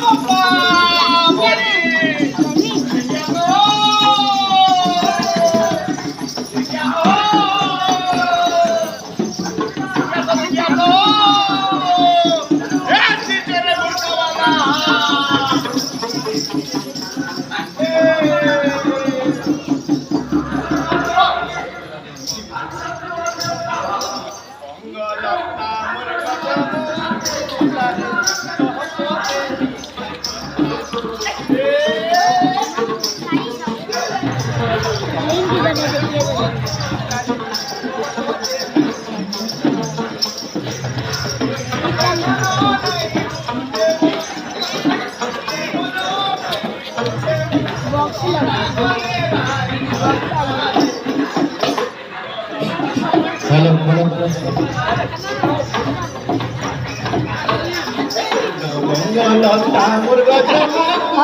Halo, halo.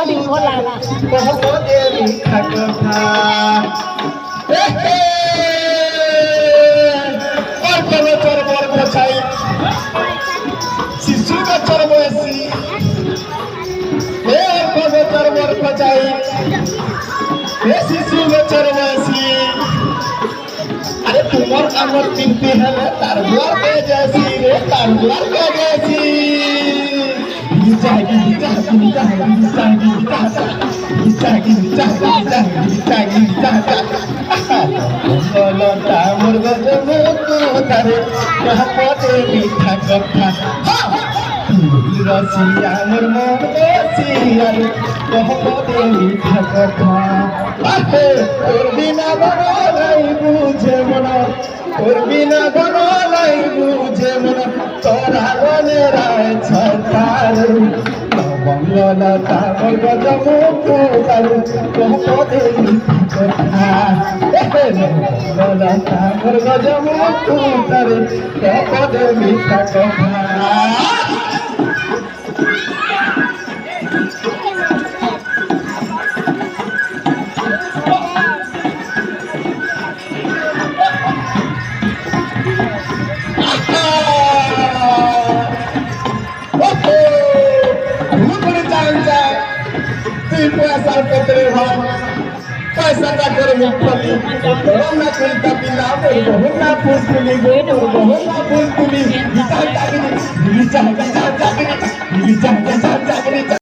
Di bola lah. शिशु का चरबसी हे पवित्र वर पचाई हे शिशु का चरबसी अरे तुम्हार अमर पिंपी है तारवार के जैसी रे तारवार के जैसी मीठा कथा रसिया मोर मन बसिया कहते मीठा कथा तोर बिना बनो नहीं बुझे मन तोर बिना बनो नहीं बुझे मन तोरा बने राय छतार बंगला तामर गजमो तारू कहते मीठा कथा बंगला तामर गजमो तारू कहते मीठा कथा पैसा कतरे भाई पैसा का कर मुक्ति ना कोई कपिला बहुत ना फूल बहुत ना फूल विचार जागरी विचार जागरी विचार जागरी